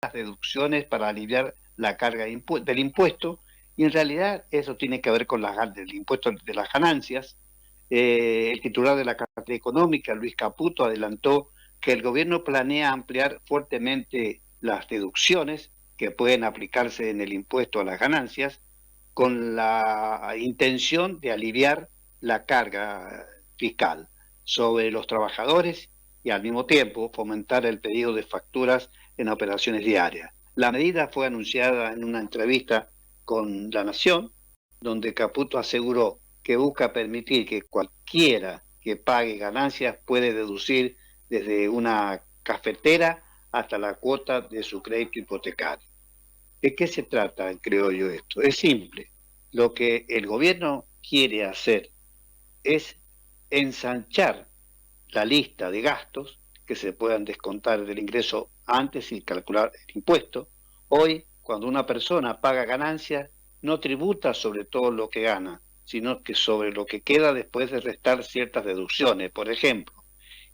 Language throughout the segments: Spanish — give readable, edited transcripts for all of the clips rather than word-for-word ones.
las deducciones para aliviar la carga del impuesto, y en realidad eso tiene que ver con el impuesto de las ganancias. El titular de la cartera económica, Luis Caputo, adelantó que el gobierno planea ampliar fuertemente las deducciones que pueden aplicarse en el impuesto a las ganancias, con la intención de aliviar la carga fiscal sobre los trabajadores y al mismo tiempo fomentar el pedido de facturas en operaciones diarias. La medida fue anunciada en una entrevista con La Nación, donde Caputo aseguró que busca permitir que cualquiera que pague ganancias puede deducir desde una cafetera hasta la cuota de su crédito hipotecario. ¿De qué se trata, creo yo, esto? Es simple. Lo que el gobierno quiere hacer es ensanchar la lista de gastos que se puedan descontar del ingreso antes y calcular el impuesto. Hoy, cuando una persona paga ganancias, no tributa sobre todo lo que gana, sino que sobre lo que queda después de restar ciertas deducciones. Por ejemplo,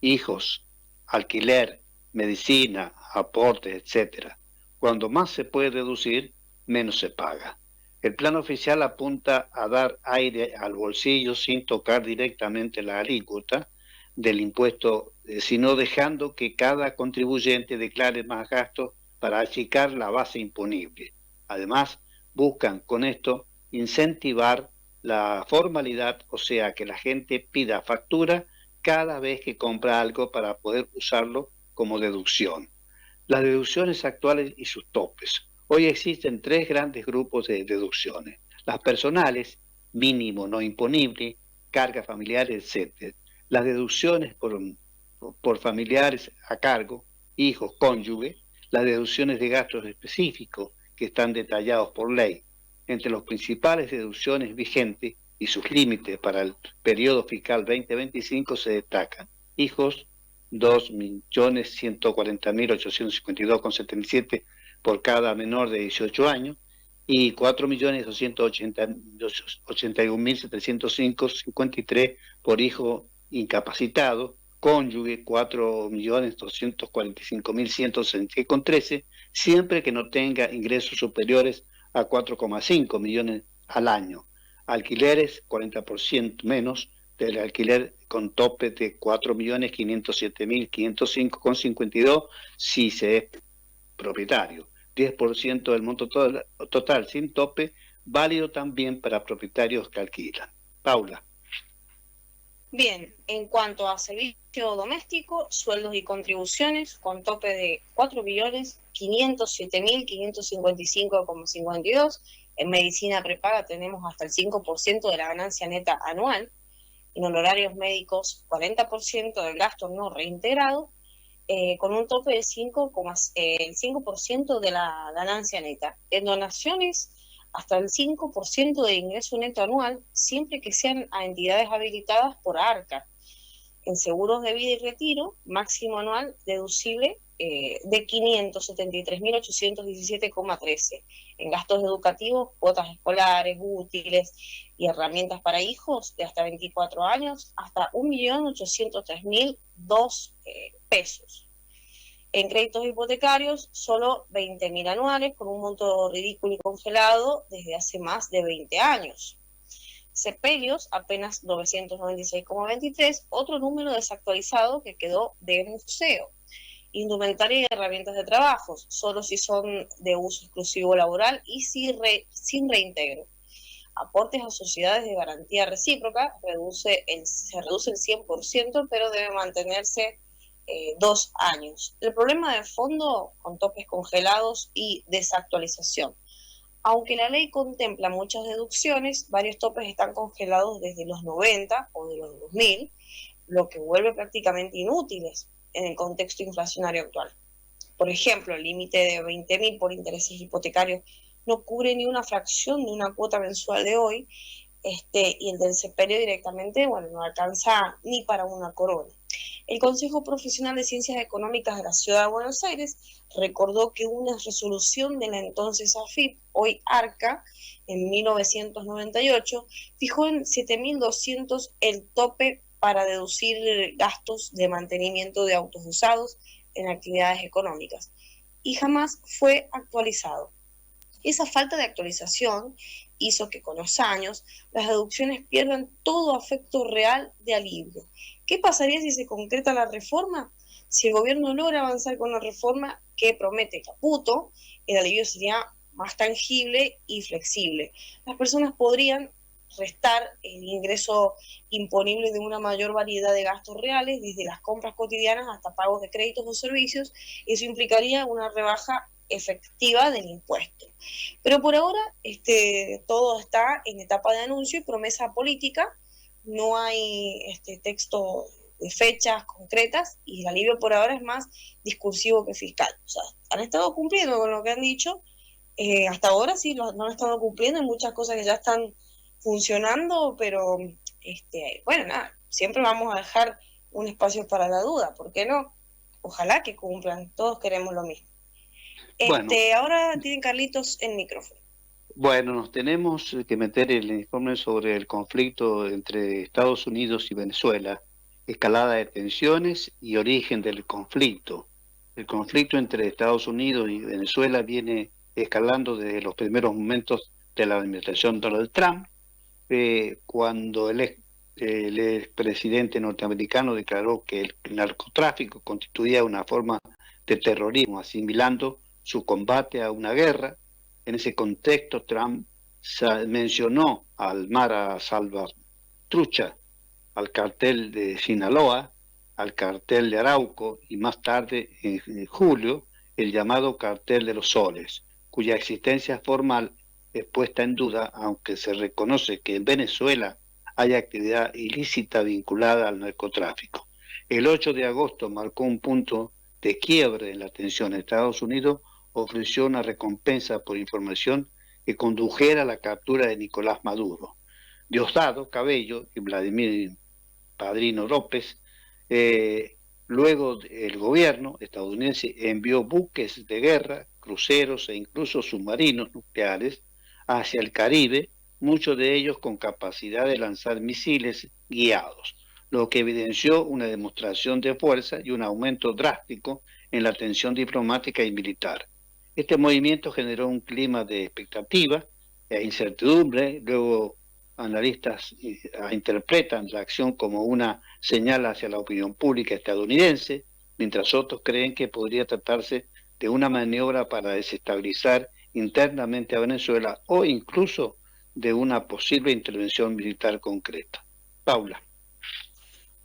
hijos, alquiler, medicina, aportes, etcétera. Cuando más se puede deducir, menos se paga. El plan oficial apunta a dar aire al bolsillo sin tocar directamente la alícuota del impuesto, sino dejando que cada contribuyente declare más gastos para achicar la base imponible. Además, buscan con esto incentivar la formalidad, o sea, que la gente pida factura cada vez que compra algo para poder usarlo como deducción. Las deducciones actuales y sus topes. Hoy existen tres grandes grupos de deducciones. Las personales, mínimo no imponible, carga familiar, etc. Las deducciones por familiares a cargo, hijos, cónyuge, las deducciones de gastos específicos que están detallados por ley. Entre las principales deducciones vigentes y sus límites para el periodo fiscal 2025 se destacan hijos, 2.140.852,77 por cada menor de 18 años y 4.281.705,53 por hijo incapacitado, cónyuge 4.245.163,13, siempre que no tenga ingresos superiores a 4,5 millones al año. Alquileres 40% menos del alquiler con tope de 4.507.505,52 si se es propietario. 10% del monto total sin tope, válido también para propietarios que alquilan. Paula. Bien, en cuanto a servicio doméstico, sueldos y contribuciones con tope de 4.507.555,52. En medicina prepaga tenemos hasta el 5% de la ganancia neta anual. En honorarios médicos, 40% del gasto no reintegrado, con un tope de 5% de la ganancia neta. En donaciones, hasta el 5% de ingreso neto anual, siempre que sean a entidades habilitadas por ARCA. En seguros de vida y retiro, máximo anual deducible de 573.817,13. En gastos educativos, cuotas escolares, útiles y herramientas para hijos de hasta 24 años, hasta 1.803.002 pesos. En créditos hipotecarios, solo 20.000 anuales, con un monto ridículo y congelado desde hace más de 20 años. Sepelios, apenas 996,23, otro número desactualizado que quedó de museo. Indumentaria y herramientas de trabajo, solo si son de uso exclusivo laboral y sin reintegro. Aportes a sociedades de garantía recíproca, se reduce el 100%, pero debe mantenerse 2 años. El problema de fondo, con topes congelados y desactualización. Aunque la ley contempla muchas deducciones, varios topes están congelados desde los 90 o de los 2000, lo que vuelve prácticamente inútiles en el contexto inflacionario actual. Por ejemplo, el límite de 20.000 por intereses hipotecarios no cubre ni una fracción de una cuota mensual de hoy, y el del sepelio directamente, no alcanza ni para una corona. El Consejo Profesional de Ciencias Económicas de la Ciudad de Buenos Aires recordó que una resolución de la entonces AFIP, hoy ARCA, en 1998, fijó en 7.200 el tope para deducir gastos de mantenimiento de autos usados en actividades económicas. y jamás fue actualizado. Esa falta de actualización hizo que con los años las deducciones pierdan todo afecto real de alivio. ¿Qué pasaría si se concreta la reforma? Si el gobierno logra avanzar con la reforma que promete Caputo, el alivio sería más tangible y flexible. Las personas podrían restar el ingreso imponible de una mayor variedad de gastos reales, desde las compras cotidianas hasta pagos de créditos o servicios. Eso implicaría una rebaja efectiva del impuesto. Pero por ahora todo está en etapa de anuncio y promesa política. No hay texto de fechas concretas y el alivio por ahora es más discursivo que fiscal. O sea, han estado cumpliendo con lo que han dicho. Hasta ahora sí no lo han estado cumpliendo. Hay muchas cosas que ya están funcionando, pero bueno, nada, siempre vamos a dejar un espacio para la duda. ¿Por qué no? Ojalá que cumplan. Todos queremos lo mismo. Bueno, ahora tienen Carlitos el micrófono. bueno, nos tenemos que meter el informe sobre el conflicto entre Estados Unidos y Venezuela, escalada de tensiones y origen del conflicto. El conflicto entre Estados Unidos y Venezuela viene escalando desde los primeros momentos de la administración Donald Trump, cuando el expresidente norteamericano declaró que el narcotráfico constituía una forma de terrorismo, asimilando su combate a una guerra. En ese contexto, Trump mencionó al Mara Salvatrucha, al cartel de Sinaloa, al cartel de Arauco y más tarde, en julio, el llamado cartel de los Soles, cuya existencia formal es puesta en duda, aunque se reconoce que en Venezuela hay actividad ilícita vinculada al narcotráfico. El 8 de agosto marcó un punto de quiebre en la tensión. Estados Unidos ofreció una recompensa por información que condujera a la captura de Nicolás Maduro. Diosdado Cabello y Vladimir Padrino López, luego el gobierno estadounidense envió buques de guerra, cruceros e incluso submarinos nucleares hacia el Caribe, muchos de ellos con capacidad de lanzar misiles guiados, lo que evidenció una demostración de fuerza y un aumento drástico en la tensión diplomática y militar. Este movimiento generó un clima de expectativa e incertidumbre. Luego analistas interpretan la acción como una señal hacia la opinión pública estadounidense, mientras otros creen que podría tratarse de una maniobra para desestabilizar internamente a Venezuela o incluso de una posible intervención militar concreta. Paula.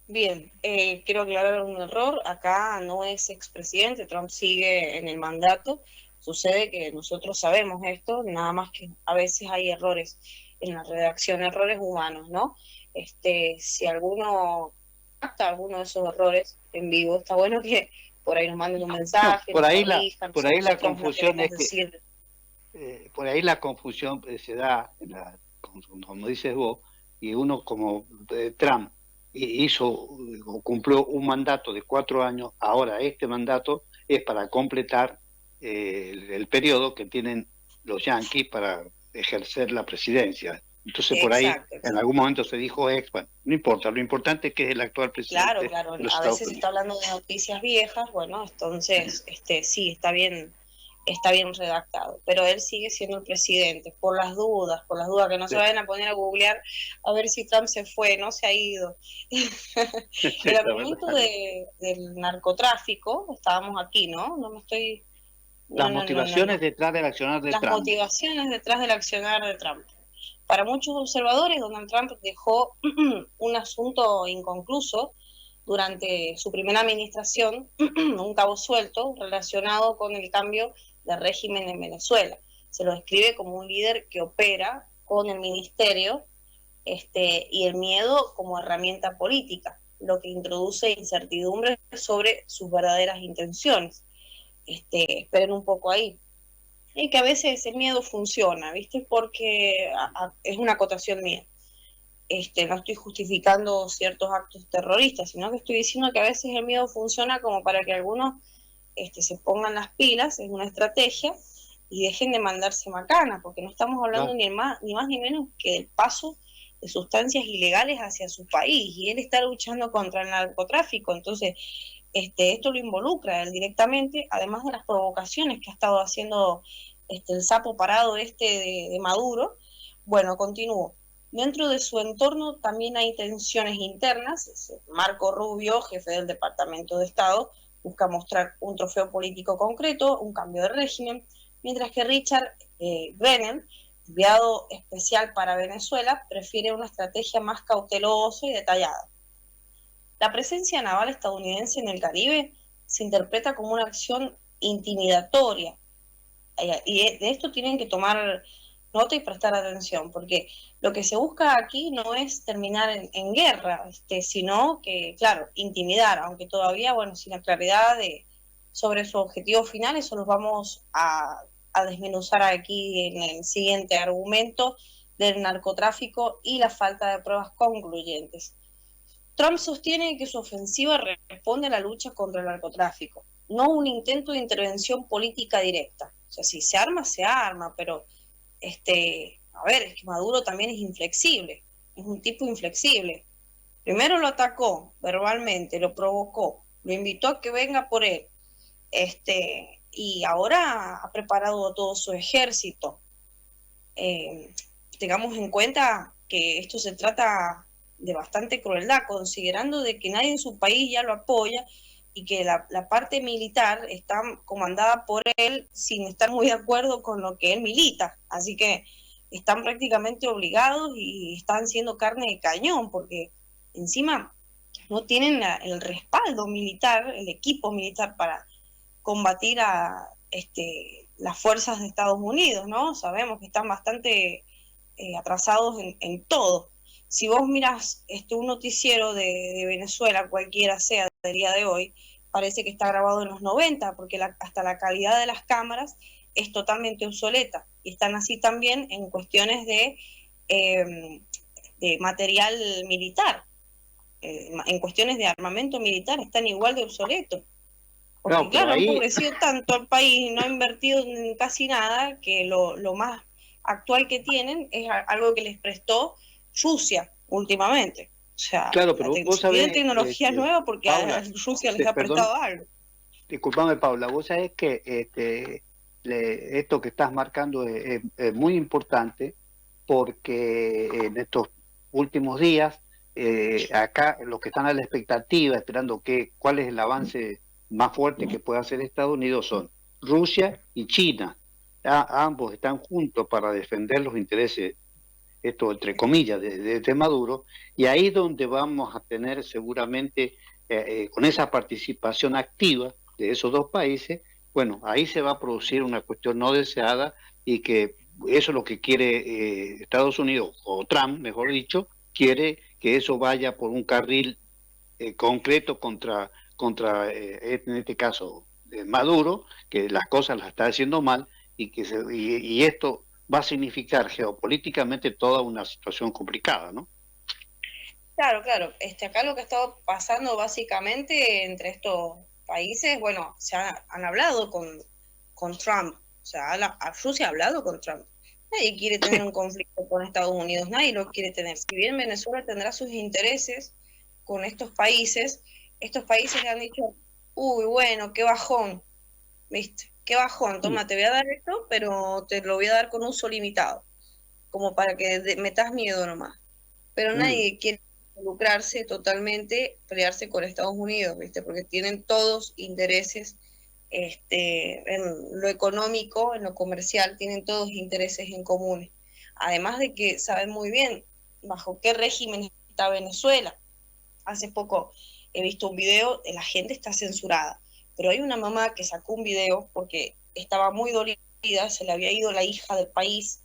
Bien, quiero aclarar un error. Acá no es expresidente, Trump sigue en el mandato. Sucede que nosotros sabemos esto, nada más que a veces hay errores en la redacción, errores humanos, ¿no? Si alguno capta alguno de esos errores en vivo, está bueno que por ahí nos manden un mensaje, no, por ahí la confusión es que por ahí la confusión se da, como dices vos, y uno como Trump cumplió un mandato de 4 años, ahora este mandato es para completar el periodo que tienen los yanquis para ejercer la presidencia. Entonces por ahí en algún momento se dijo bueno, no importa, lo importante es que es el actual presidente. Claro, a veces se está hablando de noticias viejas, bueno, entonces sí, está bien redactado, pero él sigue siendo el presidente, por las dudas que no se vayan a poner a googlear a ver si Trump se fue, no se ha ido. El argumento del narcotráfico, estábamos aquí, ¿no? Las motivaciones detrás del accionar de Trump. Las motivaciones detrás del accionar de Trump. Para muchos observadores, Donald Trump dejó un asunto inconcluso durante su primera administración, un cabo suelto relacionado con el cambio de régimen en Venezuela. Se lo describe como un líder que opera con el ministerio y el miedo como herramienta política, lo que introduce incertidumbre sobre sus verdaderas intenciones. Esperen un poco ahí. Y que a veces ese miedo funciona, ¿viste? Porque es una acotación mía. No estoy justificando ciertos actos terroristas, sino que estoy diciendo que a veces el miedo funciona como para que algunos se pongan las pilas, es una estrategia, y dejen de mandarse macanas, porque no estamos hablando ni más ni menos que del paso de sustancias ilegales hacia su país, y él está luchando contra el narcotráfico. Entonces, esto lo involucra él directamente, además de las provocaciones que ha estado haciendo el sapo parado de Maduro. Bueno, continúo. Dentro de su entorno también hay tensiones internas. Marco Rubio, jefe del Departamento de Estado, busca mostrar un trofeo político concreto, un cambio de régimen, mientras que Richard Brennan, enviado especial para Venezuela, prefiere una estrategia más cautelosa y detallada. La presencia naval estadounidense en el Caribe se interpreta como una acción intimidatoria, y de esto tienen que tomar nota y prestar atención, porque lo que se busca aquí no es terminar en guerra, sino que, claro, intimidar, aunque todavía, bueno, sin la claridad sobre su objetivo final. Eso los vamos a desmenuzar aquí en el siguiente argumento del narcotráfico y la falta de pruebas concluyentes. Trump sostiene que su ofensiva responde a la lucha contra el narcotráfico, no un intento de intervención política directa. O sea, si se arma, pero a ver, es que Maduro también es inflexible, es un tipo inflexible. Primero lo atacó verbalmente, lo provocó, lo invitó a que venga por él, y ahora ha preparado todo su ejército. Tengamos en cuenta que esto se trata de bastante crueldad, considerando de que nadie en su país ya lo apoya y que la parte militar está comandada por él sin estar muy de acuerdo con lo que él milita. Así que están prácticamente obligados y están siendo carne de cañón, porque encima no tienen el respaldo militar, el equipo militar para combatir a las fuerzas de Estados Unidos, ¿no? Sabemos que están bastante atrasados en todo. Si vos miras un noticiero de Venezuela, cualquiera sea del día de hoy, parece que está grabado en los 90, porque hasta la calidad de las cámaras es totalmente obsoleta. Y están así también en cuestiones de material militar. En cuestiones de armamento militar están igual de obsoletos. Porque no, claro, ahí han empobrecido tanto al país, no ha invertido en casi nada, que lo más actual que tienen es algo que les prestó Rusia últimamente. O sea, claro, pero vos sabés, tecnología nueva porque Paula, a Rusia les ha prestado algo. Disculpame, Paula, vos sabés que esto que estás marcando es muy importante, porque en estos últimos días, acá los que están a la expectativa, esperando cuál es el avance más fuerte que pueda hacer Estados Unidos, son Rusia y China. Ambos están juntos para defender los intereses, esto entre comillas, de Maduro, y ahí es donde vamos a tener seguramente, con esa participación activa de esos dos países, bueno, ahí se va a producir una cuestión no deseada, y que eso es lo que quiere Estados Unidos, o Trump, mejor dicho, quiere que eso vaya por un carril concreto contra en este caso, Maduro, que las cosas las está haciendo mal, y esto va a significar geopolíticamente toda una situación complicada, ¿no? Claro, claro. Acá lo que ha estado pasando básicamente entre estos países, bueno, han hablado con Trump. O sea, Rusia ha hablado con Trump. Nadie quiere tener un conflicto con Estados Unidos, nadie lo quiere tener. Si bien Venezuela tendrá sus intereses con estos países le han dicho, uy, bueno, qué bajón, ¿viste? Qué bajón, toma, te voy a dar esto, pero te lo voy a dar con uso limitado, como para que metas miedo nomás. Pero nadie quiere involucrarse totalmente, pelearse con Estados Unidos, ¿viste? Porque tienen todos intereses en lo económico, en lo comercial, tienen todos intereses en común. Además de que saben muy bien bajo qué régimen está Venezuela. Hace poco he visto un video, la gente está censurada, pero hay una mamá que sacó un video porque estaba muy dolida, se le había ido la hija del país,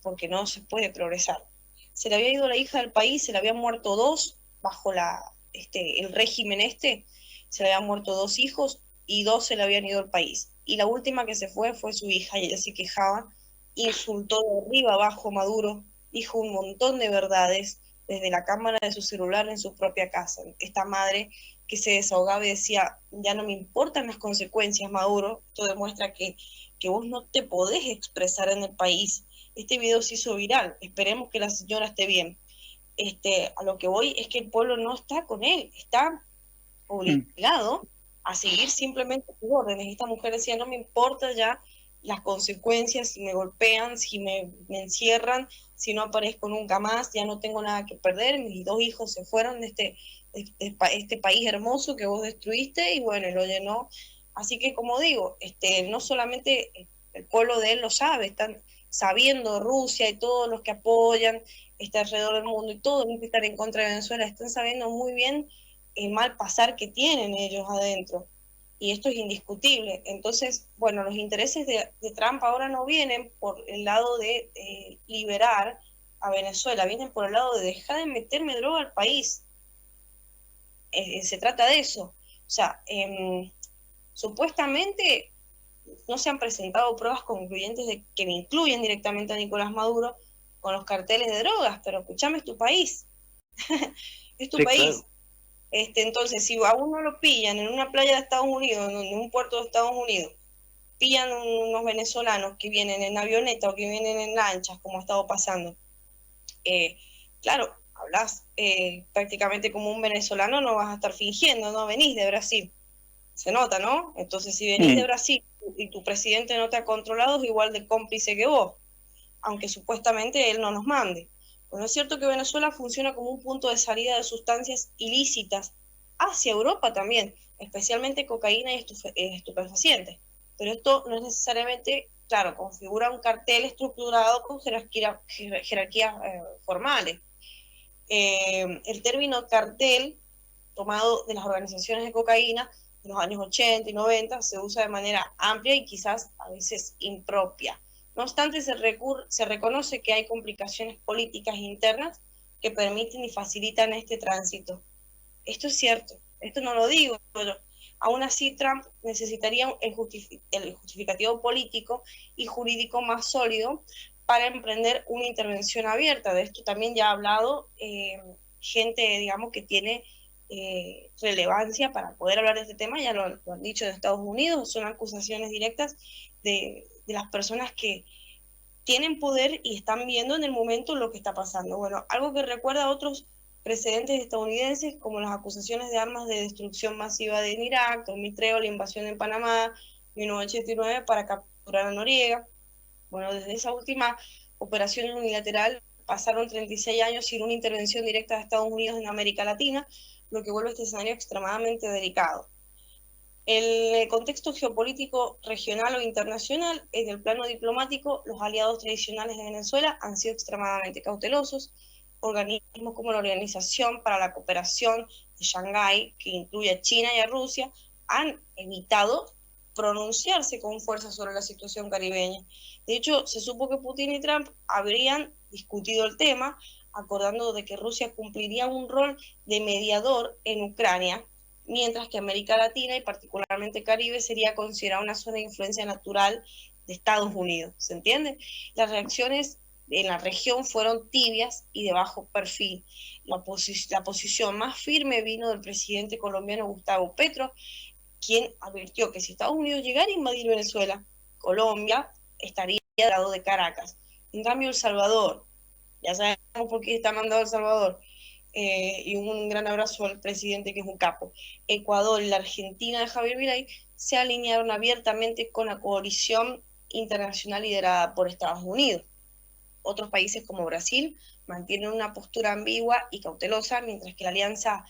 porque no se puede progresar. Se le había ido la hija del país, se le habían muerto dos bajo el régimen se le habían muerto dos hijos y dos se le habían ido al país. Y la última que se fue su hija, y ella se quejaba, insultó de arriba abajo a Maduro, dijo un montón de verdades desde la cámara de su celular en su propia casa. Esta madre que se desahogaba y decía, ya no me importan las consecuencias, Maduro, esto demuestra que vos no te podés expresar en el país. Este video se hizo viral, esperemos que la señora esté bien. A lo que voy es que el pueblo no está con él, está obligado a seguir simplemente tus órdenes. Esta mujer decía, no me importa ya las consecuencias, si me golpean, si me encierran, si no aparezco nunca más, ya no tengo nada que perder, mis 2 hijos se fueron de este país hermoso que vos destruiste, y bueno, lo llenó. Así que, como digo, no solamente el pueblo de él lo sabe, están sabiendo Rusia y todos los que apoyan alrededor del mundo y todos los que están en contra de Venezuela, están sabiendo muy bien el mal pasar que tienen ellos adentro. Y esto es indiscutible. Entonces, bueno, los intereses de Trump ahora no vienen por el lado de liberar a Venezuela, vienen por el lado de dejar de meterme droga al país. Se trata de eso. O sea, supuestamente no se han presentado pruebas concluyentes de que me incluyen directamente a Nicolás Maduro con los carteles de drogas, pero escúchame, es tu país. Es tu Sí, país. claro. Entonces, si a uno lo pillan en una playa de Estados Unidos, en un puerto de Estados Unidos, pillan unos venezolanos que vienen en avioneta o que vienen en lanchas, como ha estado pasando, claro, hablas prácticamente como un venezolano, no vas a estar fingiendo, no venís de Brasil. Se nota, ¿no? Entonces, si venís de Brasil y tu presidente no te ha controlado, es igual de cómplice que vos, aunque supuestamente él no nos mande. Bueno, es cierto que Venezuela funciona como un punto de salida de sustancias ilícitas hacia Europa también, especialmente cocaína y estupefacientes. Pero esto no es necesariamente, claro, configura un cartel estructurado con jerarquías formales. El término cartel, tomado de las organizaciones de cocaína de los años 80 y 90, se usa de manera amplia y quizás a veces impropia. No obstante, se reconoce que hay complicaciones políticas internas que permiten y facilitan este tránsito. Esto es cierto, esto no lo digo yo. Aún así, Trump necesitaría el justificativo político y jurídico más sólido para emprender una intervención abierta. De esto también ya ha hablado gente, digamos, que tiene relevancia para poder hablar de este tema, ya lo han dicho de Estados Unidos, son acusaciones directas de las personas que tienen poder y están viendo en el momento lo que está pasando. Bueno, algo que recuerda a otros precedentes estadounidenses, como las acusaciones de armas de destrucción masiva en Irak, 2003, la invasión en Panamá, 1989, para capturar a Noriega. Bueno, desde esa última operación unilateral pasaron 36 años sin una intervención directa de Estados Unidos en América Latina, lo que vuelve este escenario extremadamente delicado. En el contexto geopolítico regional o internacional, en el plano diplomático, los aliados tradicionales de Venezuela han sido extremadamente cautelosos. Organismos como la Organización para la Cooperación de Shanghái, que incluye a China y a Rusia, han evitado pronunciarse con fuerza sobre la situación caribeña. De hecho, se supo que Putin y Trump habrían discutido el tema, acordando de que Rusia cumpliría un rol de mediador en Ucrania, mientras que América Latina y particularmente Caribe sería considerada una zona de influencia natural de Estados Unidos. ¿Se entiende? Las reacciones en la región fueron tibias y de bajo perfil. La posición más firme vino del presidente colombiano Gustavo Petro, quien advirtió que si Estados Unidos llegara a invadir Venezuela, Colombia estaría al lado de Caracas. En cambio, El Salvador, ya sabemos por qué está mandado El Salvador, y un gran abrazo al presidente, que es un capo. Ecuador y la Argentina de Javier Milei se alinearon abiertamente con la coalición internacional liderada por Estados Unidos. Otros países como Brasil mantienen una postura ambigua y cautelosa, mientras que la Alianza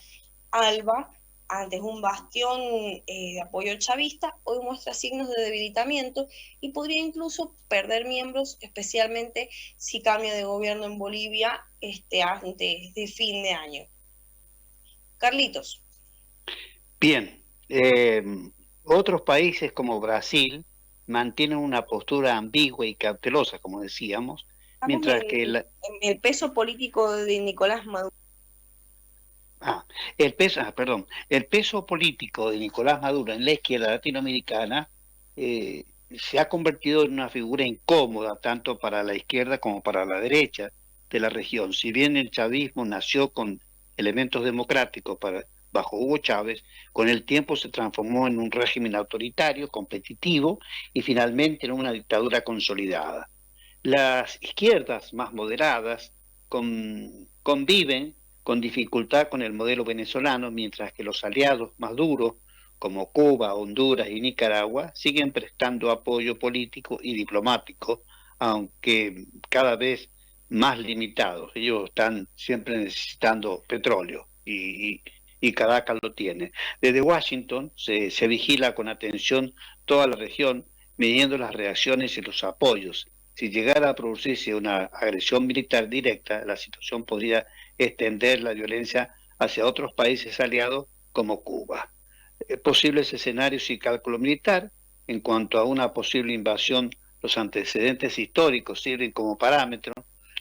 ALBA, antes un bastión de apoyo chavista, hoy muestra signos de debilitamiento y podría incluso perder miembros, especialmente si cambia de gobierno en Bolivia antes de fin de año. Carlitos. Bien, otros países como Brasil mantienen una postura ambigua y cautelosa, como decíamos, mientras que En el peso político de Nicolás Maduro. El peso político de Nicolás Maduro en la izquierda latinoamericana se ha convertido en una figura incómoda tanto para la izquierda como para la derecha de la región. Si bien el chavismo nació con elementos democráticos bajo Hugo Chávez, con el tiempo se transformó en un régimen autoritario, competitivo y finalmente en una dictadura consolidada. Las izquierdas más moderadas conviven con dificultad con el modelo venezolano, mientras que los aliados más duros, como Cuba, Honduras y Nicaragua, siguen prestando apoyo político y diplomático, aunque cada vez más limitados. Ellos están siempre necesitando petróleo y Caracas lo tiene. Desde Washington se vigila con atención toda la región, midiendo las reacciones y los apoyos. Si llegara a producirse una agresión militar directa, la situación podría extender la violencia hacia otros países aliados como Cuba. Posibles escenarios y cálculo militar, en cuanto a una posible invasión, los antecedentes históricos sirven como parámetro.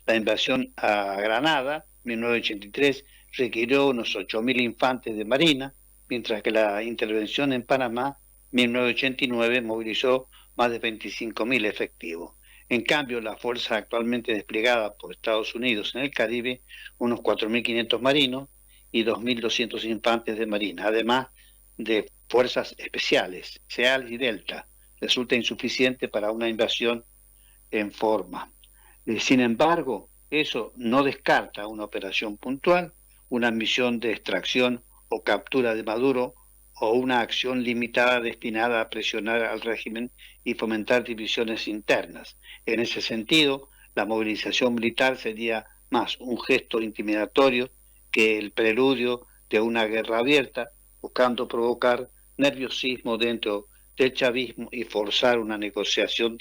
La invasión a Granada, 1983, requirió unos 8.000 infantes de marina, mientras que la intervención en Panamá, 1989, movilizó más de 25.000 efectivos. En cambio, la fuerza actualmente desplegada por Estados Unidos en el Caribe, unos 4.500 marinos y 2.200 infantes de marina, además de fuerzas especiales, SEAL y Delta, resulta insuficiente para una invasión en forma. Sin embargo, eso no descarta una operación puntual, una misión de extracción o captura de Maduro o una acción limitada destinada a presionar al régimen y fomentar divisiones internas. En ese sentido, la movilización militar sería más un gesto intimidatorio que el preludio de una guerra abierta, buscando provocar nerviosismo dentro del chavismo y forzar una negociación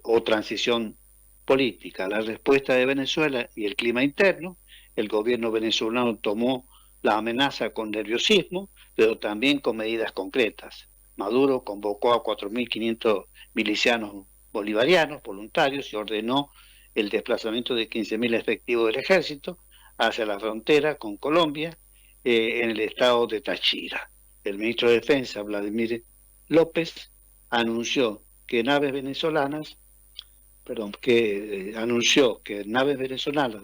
o transición política. La respuesta de Venezuela y el clima interno, el gobierno venezolano tomó la amenaza con nerviosismo, pero también con medidas concretas. Maduro convocó a 4.500 milicianos bolivarianos voluntarios y ordenó el desplazamiento de 15.000 efectivos del ejército hacia la frontera con Colombia en el estado de Táchira. El ministro de Defensa, Vladimir López, anunció que naves venezolanas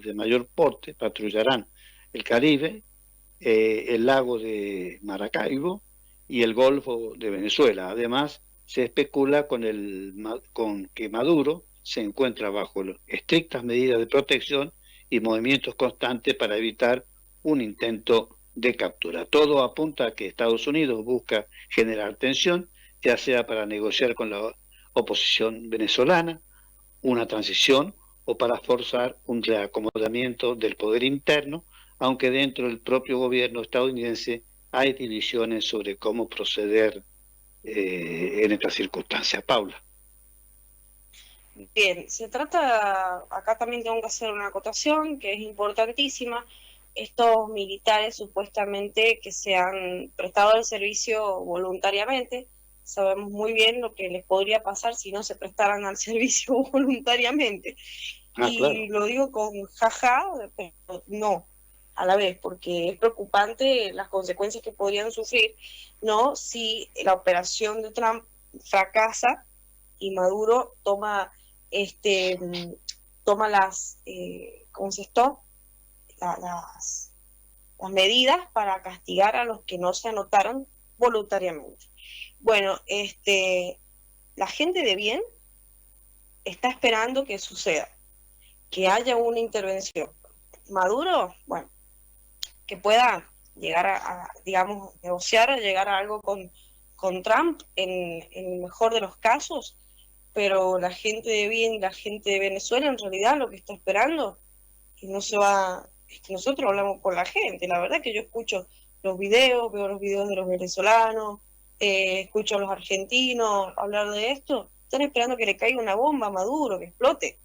de mayor porte patrullarán el Caribe, el lago de Maracaibo y el Golfo de Venezuela. Además, se especula con que Maduro se encuentra bajo estrictas medidas de protección y movimientos constantes para evitar un intento de captura. Todo apunta a que Estados Unidos busca generar tensión, ya sea para negociar con la oposición venezolana, una transición o para forzar un reacomodamiento del poder interno, aunque dentro del propio gobierno estadounidense hay divisiones sobre cómo proceder en estas circunstancias. Paula. Bien, se trata, acá también tengo que hacer una acotación que es importantísima. Estos militares supuestamente que se han prestado el servicio voluntariamente, sabemos muy bien lo que les podría pasar si no se prestaran al servicio voluntariamente. Y claro, lo digo con jaja, pero no, a la vez, porque es preocupante las consecuencias que podrían sufrir, ¿no? Si la operación de Trump fracasa y Maduro toma las, ¿cómo se esto? Las medidas para castigar a los que no se anotaron voluntariamente. Bueno, la gente de bien está esperando que suceda, que haya una intervención. Maduro, bueno, que pueda llegar digamos, negociar, a llegar a algo con Trump en el mejor de los casos, pero la gente de bien y la gente de Venezuela en realidad lo que está esperando que no se va, es que nosotros hablamos con la gente, la verdad que yo escucho los videos, veo los videos de los venezolanos, escucho a los argentinos hablar de esto, están esperando que le caiga una bomba a Maduro, que explote,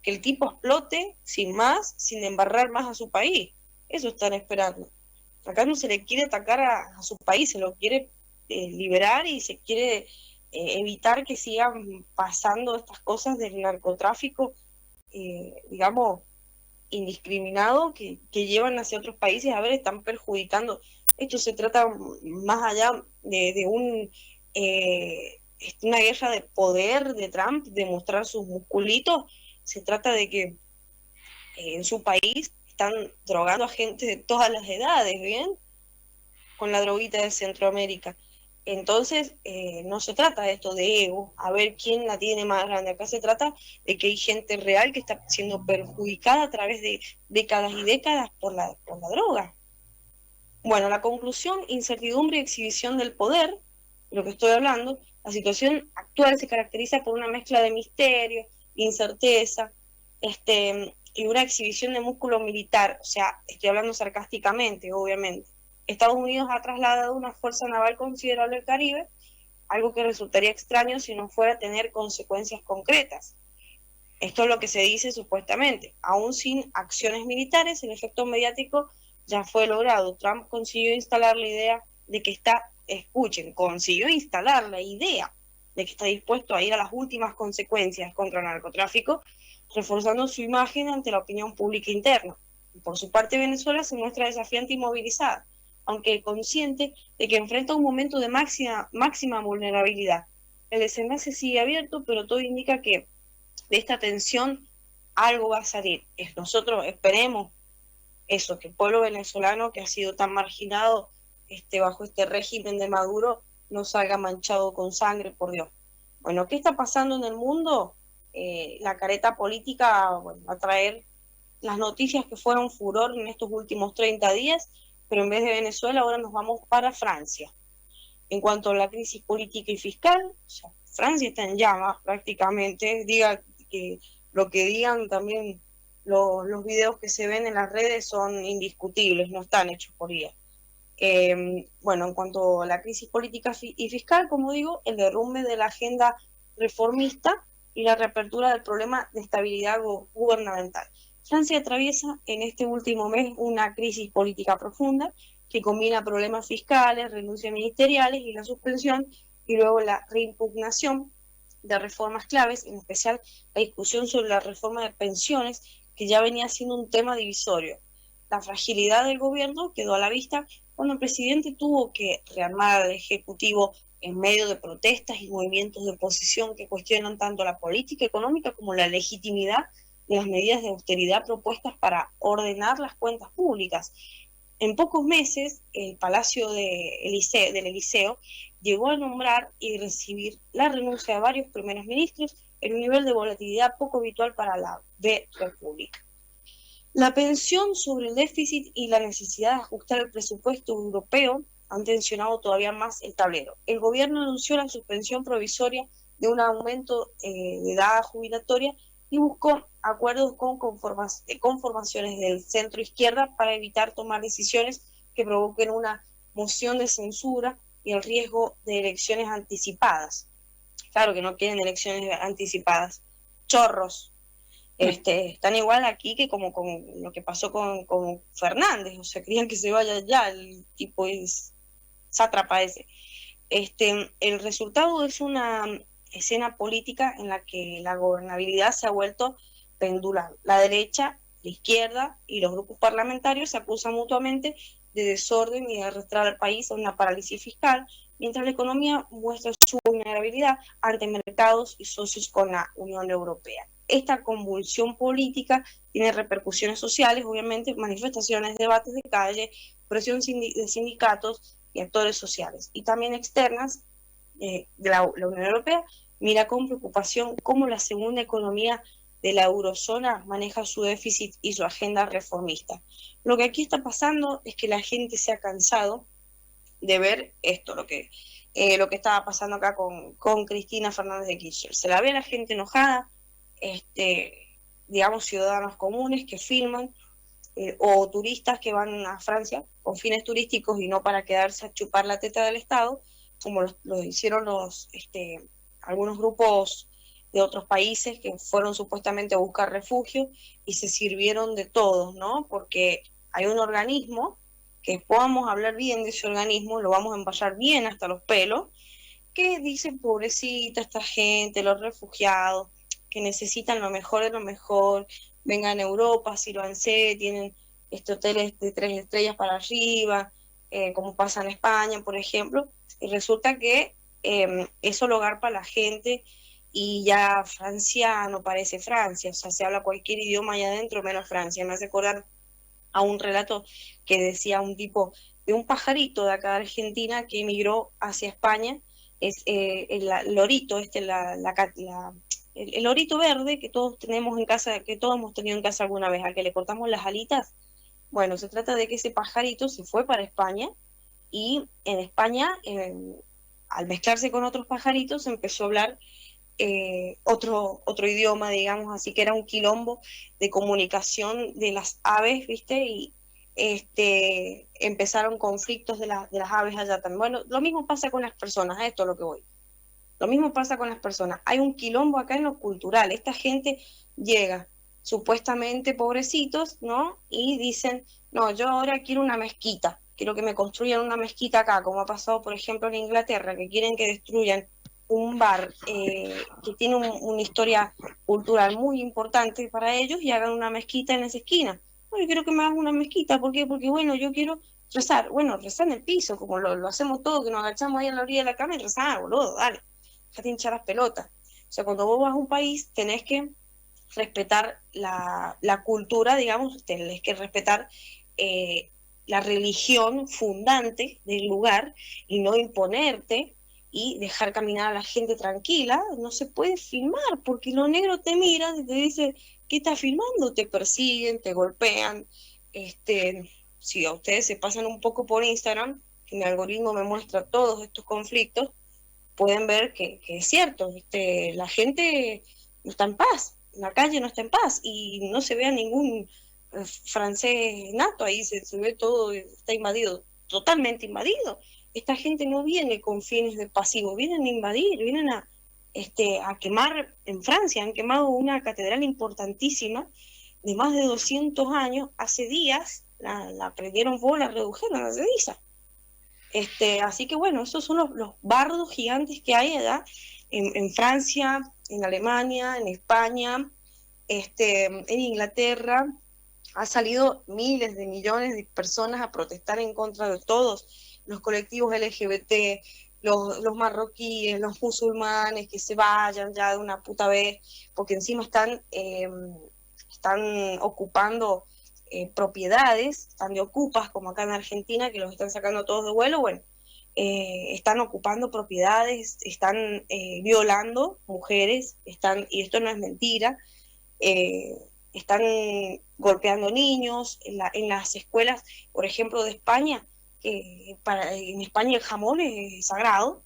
que el tipo explote sin más, sin embarrar más a su país, eso están esperando. Acá no se le quiere atacar a su país, se lo quiere liberar y se quiere evitar que sigan pasando estas cosas del narcotráfico, digamos, indiscriminado que llevan hacia otros países. A ver, están perjudicando. Esto se trata más allá de una guerra de poder de Trump, de mostrar sus musculitos. Se trata de que en su país están drogando a gente de todas las edades, ¿bien? Con la droguita de Centroamérica. Entonces, no se trata de esto de ego, a ver quién la tiene más grande. Acá se trata de que hay gente real que está siendo perjudicada a través de décadas y décadas por la droga. Bueno, la conclusión, incertidumbre y exhibición del poder, de lo que estoy hablando, la situación actual se caracteriza por una mezcla de misterio, incerteza, y una exhibición de músculo militar, o sea, estoy hablando sarcásticamente, obviamente. Estados Unidos ha trasladado una fuerza naval considerable al Caribe, algo que resultaría extraño si no fuera a tener consecuencias concretas. Esto es lo que se dice supuestamente. Aún sin acciones militares, el efecto mediático ya fue logrado. Trump consiguió instalar la idea de que consiguió instalar la idea de que está dispuesto a ir a las últimas consecuencias contra el narcotráfico, reforzando su imagen ante la opinión pública interna. Por su parte, Venezuela se muestra desafiante y movilizada, aunque consciente de que enfrenta un momento de máxima vulnerabilidad. El desenlace sigue abierto, pero todo indica que de esta tensión algo va a salir. Nosotros esperemos eso, que el pueblo venezolano que ha sido tan marginado bajo este régimen de Maduro no salga manchado con sangre, por Dios. Bueno, ¿qué está pasando en el mundo? La careta política, bueno, va a traer las noticias que fueron furor en estos últimos 30 días, pero en vez de Venezuela ahora nos vamos para Francia. En cuanto a la crisis política y fiscal, o sea, Francia está en llamas prácticamente, diga que lo que digan también los videos que se ven en las redes son indiscutibles, no están hechos por IA. Bueno, en cuanto a la crisis política y fiscal, como digo, el derrumbe de la agenda reformista y la reapertura del problema de estabilidad gubernamental. Francia atraviesa en este último mes una crisis política profunda que combina problemas fiscales, renuncias ministeriales y la suspensión y luego la reimpugnación de reformas claves, en especial la discusión sobre la reforma de pensiones, que ya venía siendo un tema divisorio. La fragilidad del gobierno quedó a la vista cuando el presidente tuvo que rearmar al Ejecutivo en medio de protestas y movimientos de oposición que cuestionan tanto la política económica como la legitimidad de las medidas de austeridad propuestas para ordenar las cuentas públicas. En pocos meses, el Palacio del Eliseo llegó a nombrar y recibir la renuncia de varios primeros ministros en un nivel de volatilidad poco habitual para la República. La pensión sobre el déficit y la necesidad de ajustar el presupuesto europeo han tensionado todavía más el tablero. El gobierno anunció la suspensión provisoria de un aumento de edad jubilatoria y buscó acuerdos con conformaciones del centro izquierda para evitar tomar decisiones que provoquen una moción de censura y el riesgo de elecciones anticipadas. Claro que no quieren elecciones anticipadas. Chorros. Están igual aquí que como con lo que pasó con Fernández, o sea, querían que se vaya ya, el tipo es sátrapa ese. El resultado es una escena política en la que la gobernabilidad se ha vuelto pendular. La derecha, la izquierda y los grupos parlamentarios se acusan mutuamente de desorden y de arrastrar al país a una parálisis fiscal, mientras la economía muestra su vulnerabilidad ante mercados y socios con la Unión Europea. Esta convulsión política tiene repercusiones sociales, obviamente, manifestaciones, debates de calle, presión de sindicatos y actores sociales, y también externas de la Unión Europea. Mira con preocupación cómo la segunda economía de la eurozona maneja su déficit y su agenda reformista. Lo que aquí está pasando es que la gente se ha cansado de ver esto, lo que estaba pasando acá con Cristina Fernández de Kirchner. Se la ve a la gente enojada, digamos ciudadanos comunes que filman, o turistas que van a Francia con fines turísticos y no para quedarse a chupar la teta del Estado, como lo hicieron algunos grupos de otros países que fueron supuestamente a buscar refugio y se sirvieron de todos, ¿no? Porque hay un organismo, que después vamos a hablar bien de ese organismo, lo vamos a empallar bien hasta los pelos, que dice, pobrecita esta gente, los refugiados, que necesitan lo mejor de lo mejor, vengan a Europa, sírvanse, tienen hoteles de 3 estrellas para arriba, como pasa en España, por ejemplo, y resulta que eso lo garpa la gente y ya Francia no parece Francia, o sea, se habla cualquier idioma allá adentro menos Francia. Me hace acordar a un relato que decía un tipo de un pajarito de acá de Argentina que emigró hacia España, es el lorito, el lorito verde que todos tenemos en casa, que todos hemos tenido en casa alguna vez, al que le cortamos las alitas, Bueno, se trata de que ese pajarito se fue para España y en España, al mezclarse con otros pajaritos, empezó a hablar otro idioma, digamos, así que era un quilombo de comunicación de las aves, ¿viste? Y empezaron conflictos de las aves allá también. Bueno, lo mismo pasa con las personas, a esto es lo que voy. Lo mismo pasa con las personas. Hay un quilombo acá en lo cultural. Esta gente llega, supuestamente pobrecitos, ¿no? Y dicen, no, yo ahora quiero una mezquita. Quiero que me construyan una mezquita acá, como ha pasado, por ejemplo, en Inglaterra, que quieren que destruyan un bar que tiene una historia cultural muy importante para ellos y hagan una mezquita en esa esquina. Bueno, yo quiero que me hagan una mezquita. ¿Por qué? Porque, bueno, yo quiero rezar. Bueno, rezar en el piso, como lo hacemos todos, que nos agachamos ahí en la orilla de la cama y rezar, boludo, dale. Déjate hinchar las pelotas. O sea, cuando vos vas a un país, tenés que respetar la cultura, digamos, tenés que respetar eh, la religión fundante del lugar y no imponerte y dejar caminar a la gente tranquila. No se puede filmar porque los negros te miran y te dicen, ¿qué estás filmando? Te persiguen, te golpean. Si a ustedes se pasan un poco por Instagram, que mi algoritmo me muestra todos estos conflictos, pueden ver que es cierto, la gente no está en paz, la calle no está en paz y no se ve a ningún francés nato, ahí se ve todo, está invadido, totalmente invadido. Esta gente no viene con fines de pasivo, vienen a invadir, vienen a quemar. En Francia han quemado una catedral importantísima de más de 200 años, hace días la prendieron fuego, la redujeron a ceniza. Así que bueno, esos son los bardos gigantes que hay allá en Francia, en Alemania, en España, en Inglaterra. Ha salido miles de millones de personas a protestar en contra de todos los colectivos LGBT, los marroquíes, los musulmanes, que se vayan ya de una puta vez, porque encima están ocupando propiedades, están de ocupas, como acá en Argentina, que los están sacando todos de vuelo. Bueno, están ocupando propiedades, están violando mujeres, y esto no es mentira, están golpeando niños en las escuelas, por ejemplo, de España, que en España el jamón es sagrado,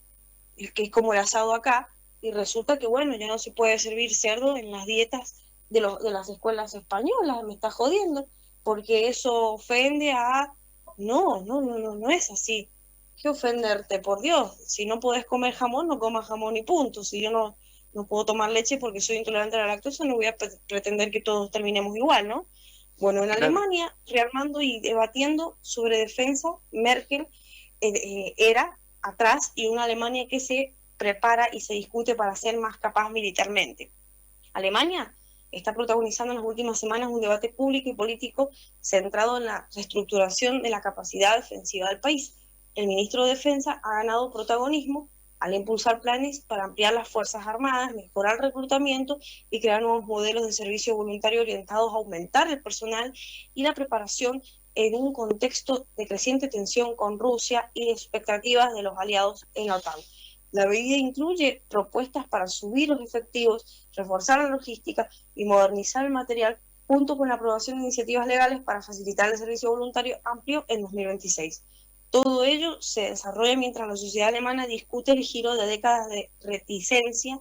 que es como el asado acá, y resulta que, bueno, ya no se puede servir cerdo en las dietas de las escuelas españolas. Me está jodiendo, porque eso ofende a... No es así. ¿Qué ofenderte? Por Dios, si no podés comer jamón, no comas jamón y punto. Si yo no puedo tomar leche porque soy intolerante a la lactosa, no voy a pretender que todos terminemos igual, ¿no? Bueno, en Claro. Alemania, rearmando y debatiendo sobre defensa, Merkel era atrás, y una Alemania que se prepara y se discute para ser más capaz militarmente. Alemania está protagonizando en las últimas semanas un debate público y político centrado en la reestructuración de la capacidad defensiva del país. El ministro de Defensa ha ganado protagonismo al impulsar planes para ampliar las Fuerzas Armadas, mejorar el reclutamiento y crear nuevos modelos de servicio voluntario orientados a aumentar el personal y la preparación en un contexto de creciente tensión con Rusia y de expectativas de los aliados en la OTAN. La medida incluye propuestas para subir los efectivos, reforzar la logística y modernizar el material, junto con la aprobación de iniciativas legales para facilitar el servicio voluntario amplio en 2026. Todo ello se desarrolla mientras la sociedad alemana discute el giro de décadas de reticencia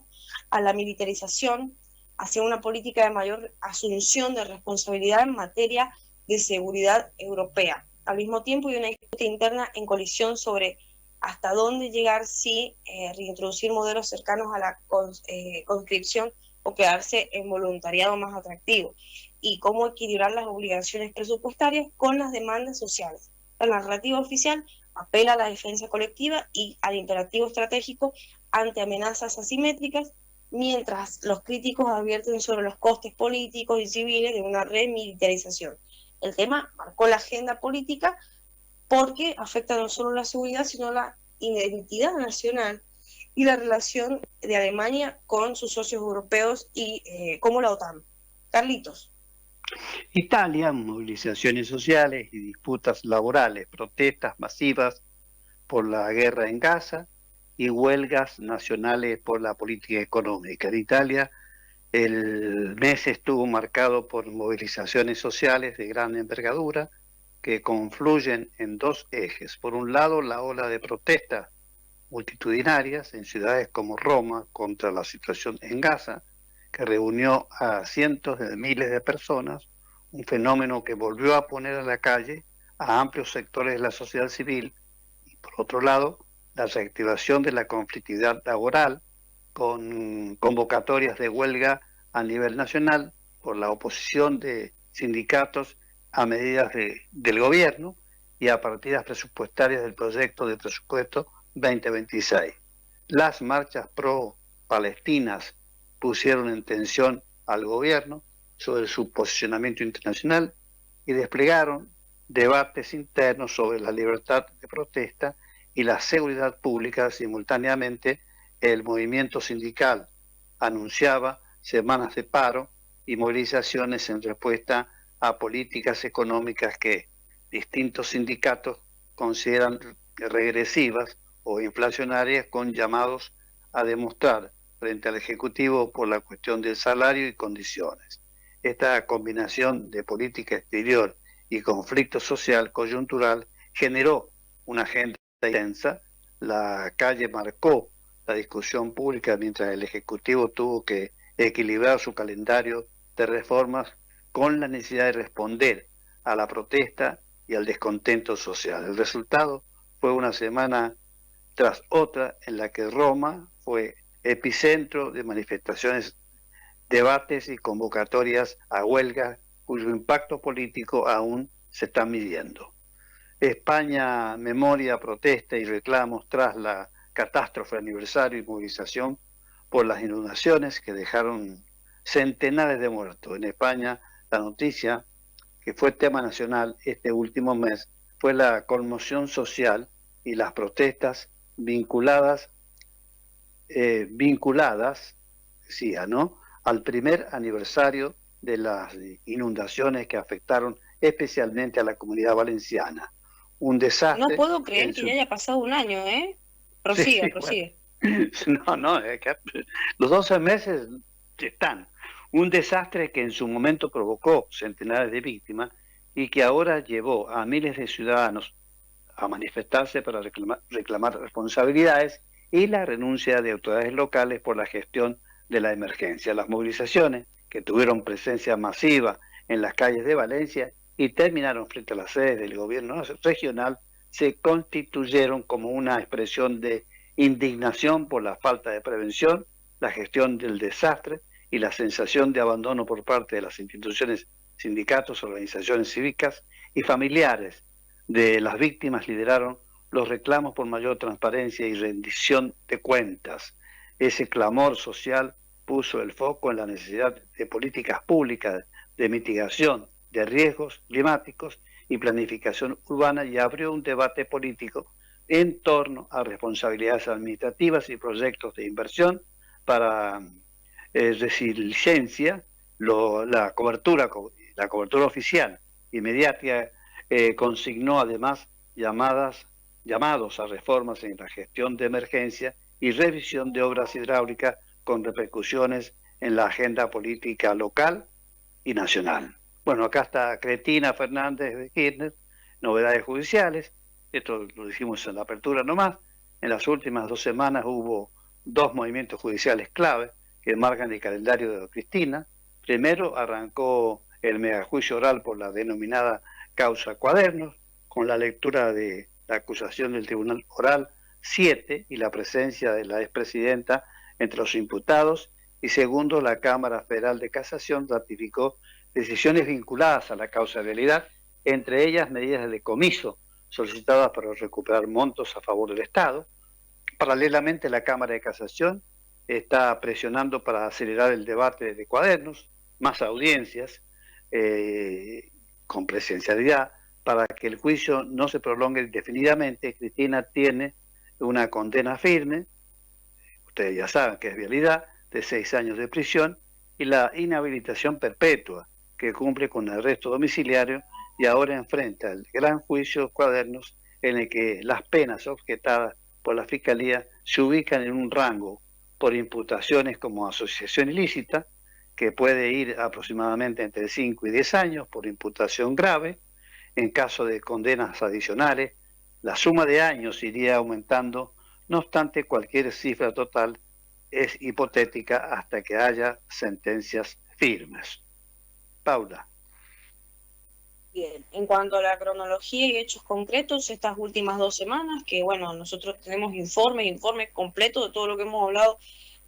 a la militarización hacia una política de mayor asunción de responsabilidad en materia de seguridad europea. Al mismo tiempo hay una disputa interna en colisión sobre hasta dónde llegar, si reintroducir modelos cercanos a la conscripción o quedarse en voluntariado más atractivo, y cómo equilibrar las obligaciones presupuestarias con las demandas sociales. La narrativa oficial apela a la defensa colectiva y al imperativo estratégico ante amenazas asimétricas, mientras los críticos advierten sobre los costes políticos y civiles de una remilitarización. El tema marcó la agenda política porque afecta no solo la seguridad, sino la identidad nacional y la relación de Alemania con sus socios europeos y como la OTAN. Carlitos. Italia, movilizaciones sociales y disputas laborales, protestas masivas por la guerra en Gaza y huelgas nacionales por la política económica. En Italia, el mes estuvo marcado por movilizaciones sociales de gran envergadura, que confluyen en dos ejes. Por un lado, la ola de protestas multitudinarias en ciudades como Roma contra la situación en Gaza, que reunió a cientos de miles de personas, un fenómeno que volvió a poner a la calle a amplios sectores de la sociedad civil. Y por otro lado, la reactivación de la conflictividad laboral con convocatorias de huelga a nivel nacional por la oposición de sindicatos a medidas del gobierno y a partidas presupuestarias del proyecto de presupuesto 2026. Las marchas pro-palestinas pusieron en tensión al gobierno sobre su posicionamiento internacional y desplegaron debates internos sobre la libertad de protesta y la seguridad pública. Simultáneamente, el movimiento sindical anunciaba semanas de paro y movilizaciones en respuesta a políticas económicas que distintos sindicatos consideran regresivas o inflacionarias, con llamados a demostrar frente al Ejecutivo por la cuestión del salario y condiciones. Esta combinación de política exterior y conflicto social coyuntural generó una agenda intensa. La calle marcó la discusión pública mientras el Ejecutivo tuvo que equilibrar su calendario de reformas con la necesidad de responder a la protesta y al descontento social. El resultado fue una semana tras otra en la que Roma fue epicentro de manifestaciones, debates y convocatorias a huelga cuyo impacto político aún se está midiendo. España memoria, protesta y reclamos tras la catástrofe aniversario y movilización por las inundaciones que dejaron centenares de muertos. En España, la noticia que fue tema nacional este último mes fue la conmoción social y las protestas vinculadas sí, ¿no?, al primer aniversario de las inundaciones que afectaron especialmente a la Comunidad Valenciana. Un desastre. No puedo creer que ya haya pasado un año, ¿eh? Prosigue, sí, prosigue. Bueno. No, es que los 12 meses están. Un desastre que en su momento provocó centenares de víctimas y que ahora llevó a miles de ciudadanos a manifestarse para reclamar responsabilidades y la renuncia de autoridades locales por la gestión de la emergencia. Las movilizaciones, que tuvieron presencia masiva en las calles de Valencia y terminaron frente a las sedes del gobierno regional, se constituyeron como una expresión de indignación por la falta de prevención, la gestión del desastre y la sensación de abandono por parte de las instituciones, sindicatos, organizaciones cívicas y familiares de las víctimas. Lideraron los reclamos por mayor transparencia y rendición de cuentas. Ese clamor social puso el foco en la necesidad de políticas públicas de mitigación de riesgos climáticos y planificación urbana y abrió un debate político en torno a responsabilidades administrativas y proyectos de inversión para resiliencia. La cobertura oficial y mediática consignó además llamados a reformas en la gestión de emergencia y revisión de obras hidráulicas con repercusiones en la agenda política local y nacional. Bueno, acá está Cristina Fernández de Kirchner, novedades judiciales. Esto lo dijimos en la apertura nomás. En las últimas 2 semanas hubo 2 movimientos judiciales clave que marcan el calendario de Cristina. Primero arrancó el megajuicio oral por la denominada causa Cuadernos, con la lectura de la acusación del Tribunal Oral 7 y la presencia de la expresidenta entre los imputados. Y segundo, la Cámara Federal de Casación ratificó decisiones vinculadas a la causabilidad, entre ellas medidas de decomiso solicitadas para recuperar montos a favor del Estado. Paralelamente, la Cámara de Casación está presionando para acelerar el debate de Cuadernos, más audiencias con presencialidad, para que el juicio no se prolongue indefinidamente. Cristina tiene una condena firme, ustedes ya saben que es vialidad, de 6 años de prisión y la inhabilitación perpetua, que cumple con el arresto domiciliario, y ahora enfrenta el gran juicio Cuadernos, en el que las penas objetadas por la Fiscalía se ubican en un rango por imputaciones como asociación ilícita, que puede ir aproximadamente entre 5 y 10 años por imputación grave, En caso de condenas adicionales, la suma de años iría aumentando, no obstante cualquier cifra total es hipotética hasta que haya sentencias firmes. Paula. Bien, en cuanto a la cronología y hechos concretos, estas últimas 2 semanas, que bueno, nosotros tenemos informes completos de todo lo que hemos hablado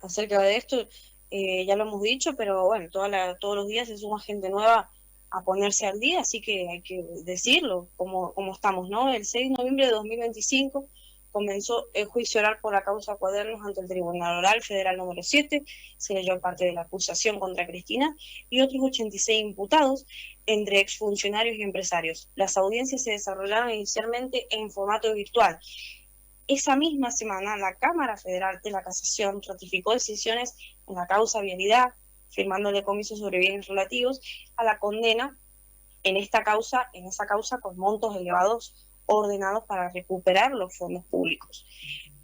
acerca de esto, ya lo hemos dicho, pero bueno, todos los días se suma gente nueva a ponerse al día, así que hay que decirlo, como estamos, ¿no? El 6 de noviembre de 2025 comenzó el juicio oral por la causa Cuadernos ante el Tribunal Oral Federal número 7, se leyó parte de la acusación contra Cristina y otros 86 imputados, entre exfuncionarios y empresarios. Las audiencias se desarrollaron inicialmente en formato virtual. Esa misma semana, la Cámara Federal de la Casación ratificó decisiones en la causa Vialidad, firmando el decomiso sobre bienes relativos a la condena en esa causa con montos elevados ordenados para recuperar los fondos públicos.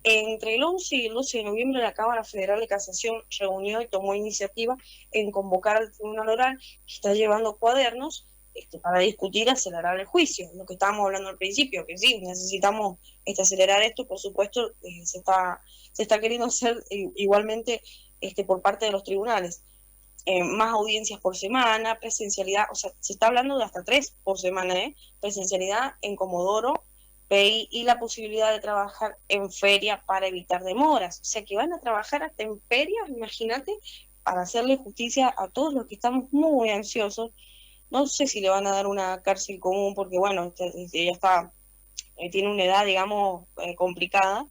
Entre el 11 y el 12 de noviembre, la Cámara Federal de Casación reunió y tomó iniciativa en convocar al Tribunal Oral, que está llevando Cuadernos, para discutir y acelerar el juicio. Lo que estábamos hablando al principio, que sí, necesitamos acelerar esto, por supuesto, se está queriendo hacer igualmente por parte de los tribunales. Más audiencias por semana, presencialidad, o sea, se está hablando de hasta 3 por semana, presencialidad en Comodoro, PI, y la posibilidad de trabajar en feria para evitar demoras. O sea, que van a trabajar hasta en ferias, imagínate, para hacerle justicia a todos los que estamos muy ansiosos. No sé si le van a dar una cárcel común, porque bueno, ella está, tiene una edad, digamos, complicada,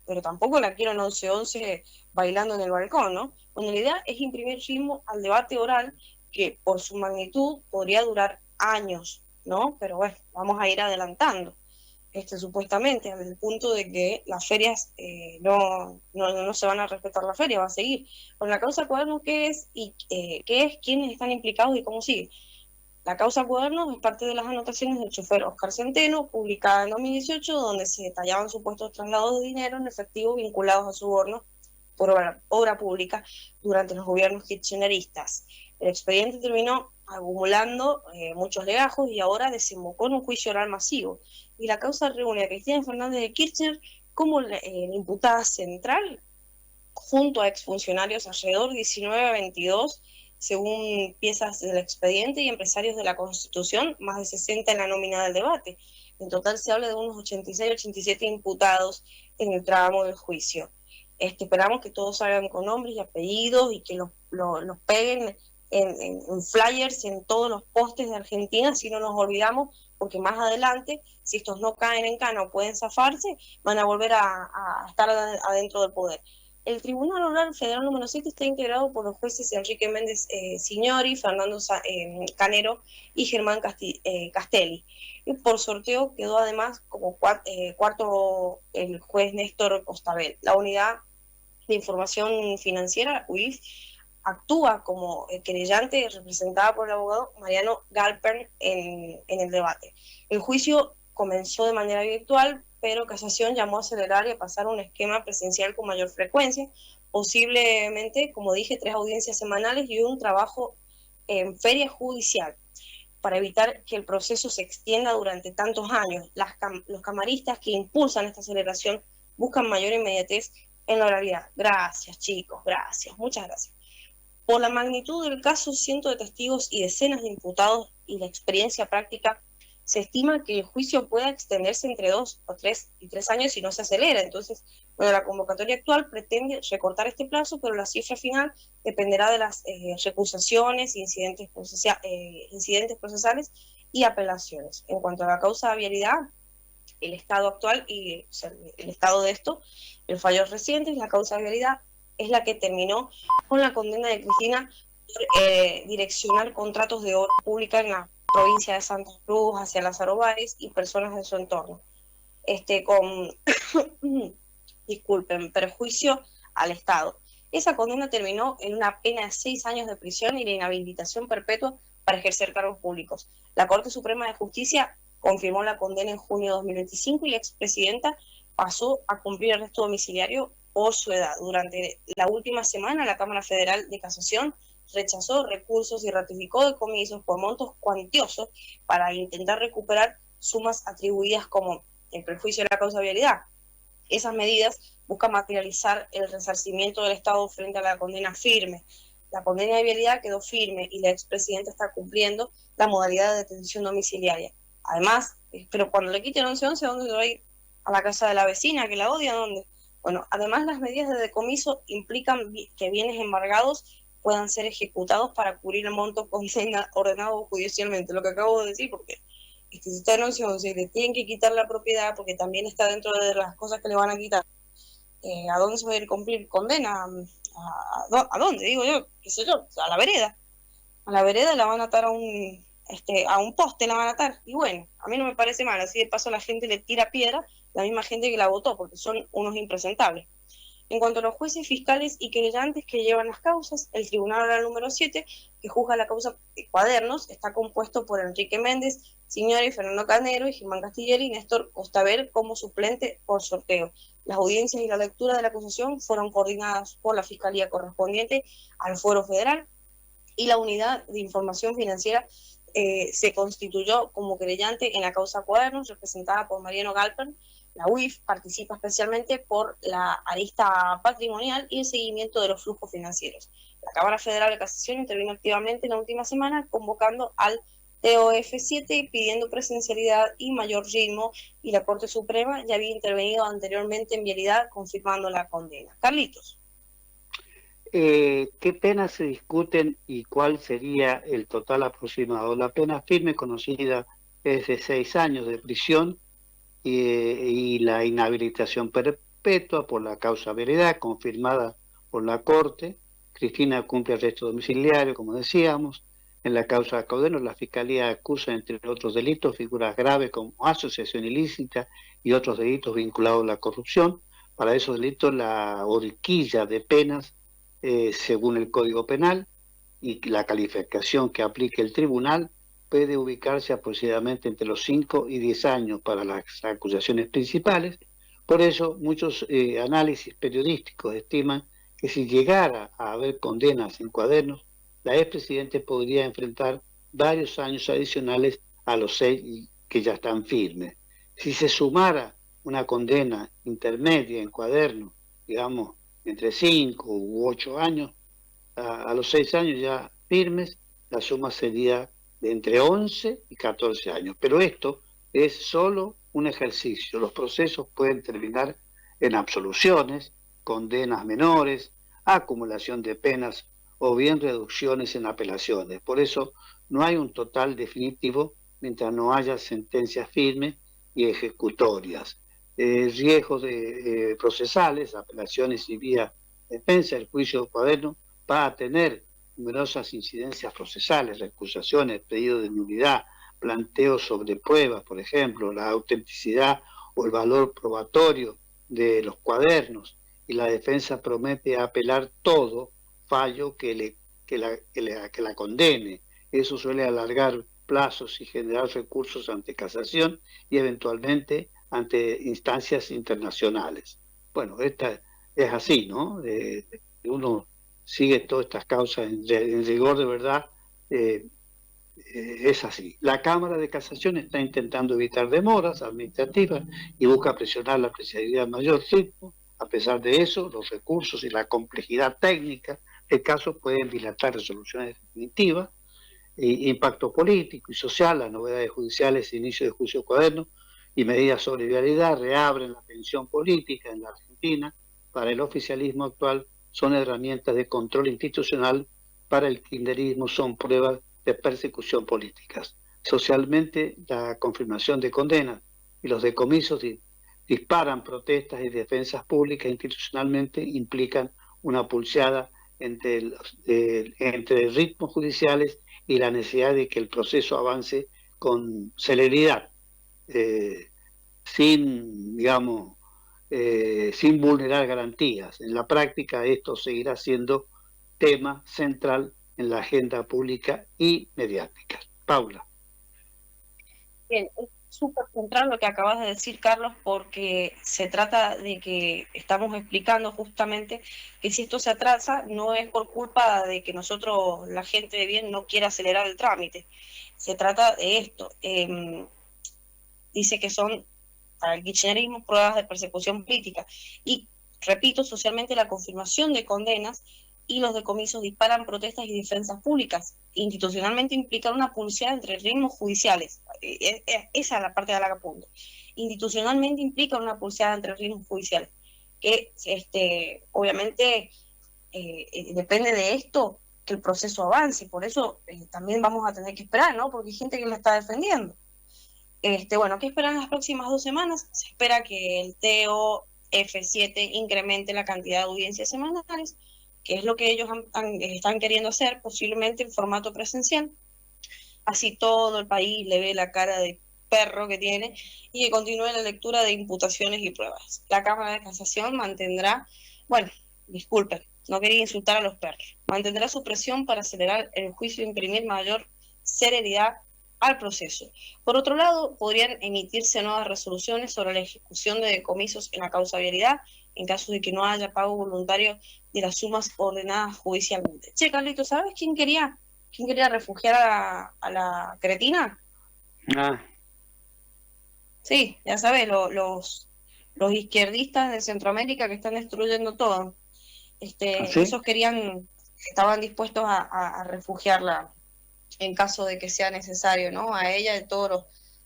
pero tampoco la quiero en 11-11 bailando en el balcón, ¿no? Bueno, la idea es imprimir ritmo al debate oral, que por su magnitud podría durar años, ¿no? Pero bueno, vamos a ir adelantando. Supuestamente, desde el punto de que las ferias no se van a respetar, la feria va a seguir. Con la causa Cuadernos, ¿qué es? ¿Quiénes están implicados y cómo sigue? La causa Cuadernos es parte de las anotaciones del chofer Oscar Centeno, publicada en 2018, donde se detallaban supuestos traslados de dinero en efectivo vinculados a sobornos por obra pública durante los gobiernos kirchneristas. El expediente terminó acumulando muchos legajos y ahora desembocó en un juicio oral masivo. Y la causa reúne a Cristina Fernández de Kirchner como la imputada central, junto a exfuncionarios alrededor de 19 a 22, según piezas del expediente, y empresarios de la Constitución, más de 60 en la nómina del debate. En total se habla de unos 86, 87 imputados en el tramo del juicio. Esperamos que todos salgan con nombres y apellidos y que los peguen en flyers, en todos los postes de Argentina, si no nos olvidamos, porque más adelante, si estos no caen en cana o pueden zafarse, van a volver a estar adentro del poder. El Tribunal Oral Federal número 7 está integrado por los jueces Enrique Méndez Signori, Fernando Canero y Germán Castelli. Y por sorteo quedó además como cuarto el juez Néstor Costabel. La Unidad de Información Financiera, UIF, actúa como querellante representada por el abogado Mariano Galpern en el debate. El juicio comenzó de manera virtual, pero Casación llamó a acelerar y a pasar a un esquema presencial con mayor frecuencia, posiblemente, como dije, 3 audiencias semanales y un trabajo en feria judicial, para evitar que el proceso se extienda durante tantos años. Los camaristas que impulsan esta aceleración buscan mayor inmediatez en la oralidad. Gracias, chicos, gracias, muchas gracias. Por la magnitud del caso, cientos de testigos y decenas de imputados y la experiencia práctica, se estima que el juicio pueda extenderse entre 2 o 3 años si no se acelera. Entonces, bueno, la convocatoria actual pretende recortar este plazo, pero la cifra final dependerá de las recusaciones, incidentes procesales y apelaciones. En cuanto a la causa de vialidad, el estado actual y el estado de esto, el fallo reciente, la causa de vialidad es la que terminó con la condena de Cristina por direccionar contratos de obra pública en la provincia de Santa Cruz hacia Lázaro Báez y personas de su entorno, con perjuicio al Estado. Esa condena terminó en una pena de 6 años de prisión y la inhabilitación perpetua para ejercer cargos públicos. La Corte Suprema de Justicia confirmó la condena en junio de 2025 y la expresidenta pasó a cumplir arresto domiciliario por su edad. Durante la última semana, la Cámara Federal de Casación rechazó recursos y ratificó decomisos por montos cuantiosos para intentar recuperar sumas atribuidas como el perjuicio de la causa de vialidad. Esas medidas buscan materializar el resarcimiento del Estado frente a la condena firme. La condena de vialidad quedó firme y la expresidenta está cumpliendo la modalidad de detención domiciliaria. Además, pero cuando le quiten 1111, ¿dónde va a ir? ¿A la casa de la vecina que la odia? ¿Dónde? Bueno, además las medidas de decomiso implican que bienes embargados puedan ser ejecutados para cubrir el monto ordenado judicialmente, lo que acabo de decir, porque si está en 1111 y le tienen que quitar la propiedad porque también está dentro de las cosas que le van a quitar, ¿a dónde se va a ir a cumplir condena? ¿A dónde? Digo yo, qué sé yo, a la vereda. A la vereda la van a atar a un poste, la van a atar. Y bueno, a mí no me parece mal, así de paso la gente le tira piedra, la misma gente que la votó, porque son unos impresentables. En cuanto a los jueces, fiscales y querellantes que llevan las causas, el Tribunal Oral número 7, que juzga la causa de Cuadernos, está compuesto por Enrique Méndez, Signori, Fernando Canero y Germán Castillery y Néstor Costaver como suplente por sorteo. Las audiencias y la lectura de la acusación fueron coordinadas por la Fiscalía correspondiente al Fuero Federal y la Unidad de Información Financiera se constituyó como querellante en la causa Cuadernos, representada por Mariano Galper. La UIF participa especialmente por la arista patrimonial y el seguimiento de los flujos financieros. La Cámara Federal de Casación intervino activamente en la última semana, convocando al TOF7 pidiendo presencialidad y mayor ritmo, y la Corte Suprema ya había intervenido anteriormente en vialidad, confirmando la condena. Carlitos. ¿Qué penas se discuten y cuál sería el total aproximado? La pena firme conocida es de 6 años de prisión y la inhabilitación perpetua por la causa veredad, confirmada por la Corte. Cristina cumple arresto domiciliario, como decíamos. En la causa Cuadernos, la Fiscalía acusa, entre otros delitos, figuras graves como asociación ilícita y otros delitos vinculados a la corrupción. Para esos delitos, la horquilla de penas, según el Código Penal, y la calificación que aplique el tribunal, puede ubicarse aproximadamente entre los 5 y 10 años para las acusaciones principales. Por eso, muchos análisis periodísticos estiman que si llegara a haber condenas en Cuadernos, la expresidente podría enfrentar varios años adicionales a los 6 que ya están firmes. Si se sumara una condena intermedia en Cuadernos, digamos, entre 5 u 8 años, a los 6 años ya firmes, la suma sería de entre 11 y 14 años. Pero esto es solo un ejercicio. Los procesos pueden terminar en absoluciones, condenas menores, acumulación de penas o bien reducciones en apelaciones. Por eso no hay un total definitivo mientras no haya sentencias firmes y ejecutorias. Riesgos procesales, apelaciones y vía defensa. El juicio de Cuadernos va a tener numerosas incidencias procesales, recusaciones, pedidos de nulidad, planteos sobre pruebas, por ejemplo, la autenticidad o el valor probatorio de los cuadernos, y la defensa promete apelar todo fallo que la condene. Eso suele alargar plazos y generar recursos ante casación y eventualmente ante instancias internacionales. Bueno, esta es así, ¿no? Uno sigue todas estas causas en rigor de verdad, es así. La Cámara de Casación está intentando evitar demoras administrativas y busca presionar la apreciabilidad a mayor ritmo. A pesar de eso, los recursos y la complejidad técnica del caso pueden dilatar resoluciones definitivas. Impacto político y social, las novedades judiciales, inicio de juicio Cuadernos y medidas sobre vialidad reabren la tensión política en la Argentina. Para el oficialismo actual son herramientas de control institucional, para el kirchnerismo son pruebas de persecución políticas. Socialmente, la confirmación de condenas y los decomisos disparan protestas y defensas públicas. Institucionalmente implican una pulseada entre ritmos judiciales y la necesidad de que el proceso avance con celeridad, sin vulnerar garantías. En la práctica, esto seguirá siendo tema central en la agenda pública y mediática. Paula. Bien, súper central lo que acabas de decir, Carlos, porque se trata de que estamos explicando justamente que si esto se atrasa no es por culpa de que nosotros, la gente de bien, no quiera acelerar el trámite. Se trata de esto. Dice que son, para el kirchnerismo, pruebas de persecución política. Y, repito, socialmente la confirmación de condenas y los decomisos disparan protestas y defensas públicas. Institucionalmente implican una pulseada entre ritmos judiciales. Esa es la parte de la que apunto. Institucionalmente implica una pulseada entre ritmos judiciales, que obviamente depende de esto que el proceso avance. Por eso también vamos a tener que esperar, ¿no? Porque hay gente que la está defendiendo. Bueno, ¿qué esperan las próximas 2 semanas? Se espera que el TOF7 incremente la cantidad de audiencias semanales, que es lo que ellos están queriendo hacer, posiblemente en formato presencial. Así todo el país le ve la cara de perro que tiene y que continúe la lectura de imputaciones y pruebas. La Cámara de Casación mantendrá, bueno, disculpen, no quería insultar a los perros, mantendrá su presión para acelerar el juicio e imprimir mayor celeridad al proceso. Por otro lado, podrían emitirse nuevas resoluciones sobre la ejecución de decomisos en la causa vialidad en caso de que no haya pago voluntario de las sumas ordenadas judicialmente. Che, Carlito, ¿sabes quién quería refugiar a la cretina? Ah. Sí, ya sabes, los izquierdistas de Centroamérica que están destruyendo todo. ¿Sí? Esos estaban dispuestos a refugiarla en caso de que sea necesario, ¿no? A ella, de todos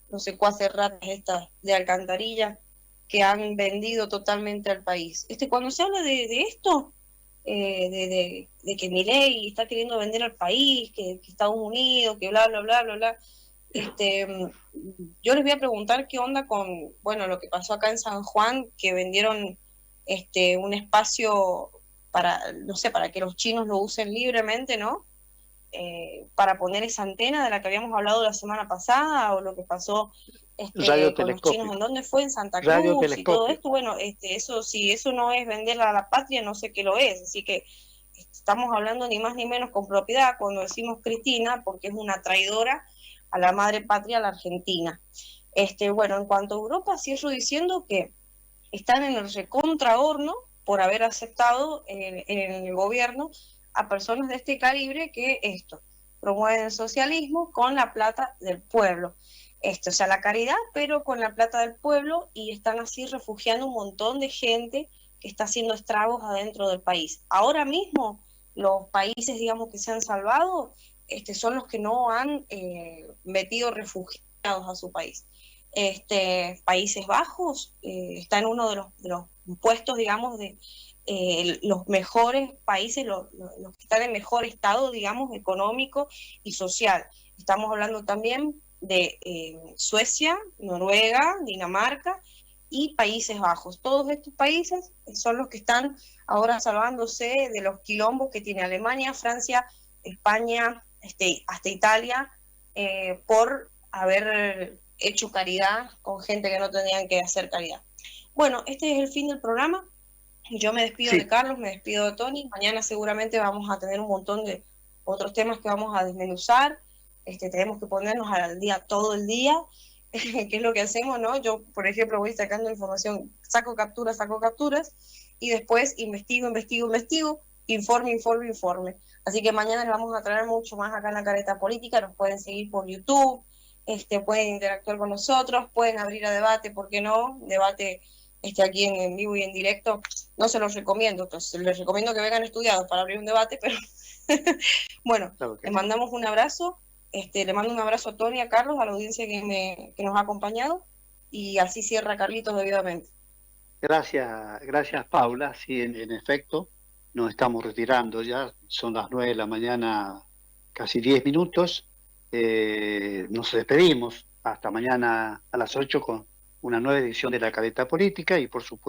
los secuaces ratas estas de Alcantarilla que han vendido totalmente al país. Cuando se habla de esto, de que Milei está queriendo vender al país, que Estados Unidos, que bla, bla, bla, bla, bla, yo les voy a preguntar qué onda con, bueno, lo que pasó acá en San Juan, que vendieron un espacio para, no sé, para que los chinos lo usen libremente, ¿no? Para poner esa antena de la que habíamos hablado la semana pasada, o lo que pasó con los chinos, ¿en dónde fue? En Santa Cruz y todo esto. Bueno, eso, si eso no es venderla a la patria, no sé qué lo es. Así que estamos hablando ni más ni menos con propiedad cuando decimos Cristina, porque es una traidora a la madre patria, a la Argentina. Bueno, en cuanto a Europa, cierro diciendo que están en el recontrahorno por haber aceptado en el gobierno a personas de este calibre que promueven el socialismo con la plata del pueblo. O sea, la caridad, pero con la plata del pueblo, y están así refugiando un montón de gente que está haciendo estragos adentro del país. Ahora mismo, los países, digamos, que se han salvado, son los que no han metido refugiados a su país. Países Bajos está en uno de los puestos, digamos, de los mejores países, los que están en mejor estado, digamos, económico y social. Estamos hablando también de Suecia, Noruega, Dinamarca y Países Bajos. Todos estos países son los que están ahora salvándose de los quilombos que tiene Alemania, Francia, España, hasta Italia, por haber hecho caridad con gente que no tenían que hacer caridad. Bueno, este es el fin del programa. Yo me despido de Carlos, me despido de Tony. Mañana seguramente vamos a tener un montón de otros temas que vamos a desmenuzar. Tenemos que ponernos al día todo el día, que es lo que hacemos, ¿no? Yo, por ejemplo, voy sacando información, saco capturas, y después investigo, informe. Así que mañana les vamos a traer mucho más acá en La Careta Política. Nos pueden seguir por YouTube, pueden interactuar con nosotros, pueden abrir a debate, ¿por qué no? Debate aquí en vivo y en directo, no se los recomiendo, pues les recomiendo que vengan estudiados para abrir un debate, pero bueno, claro les mandamos un abrazo, le mando un abrazo a Tony, a Carlos, a la audiencia que nos ha acompañado, y así cierra Carlitos debidamente. Gracias Paula, sí, en efecto, nos estamos retirando ya, son las 9 de la mañana, casi 10 minutos, nos despedimos, hasta mañana a las 8 con una nueva edición de La Careta Política y por supuesto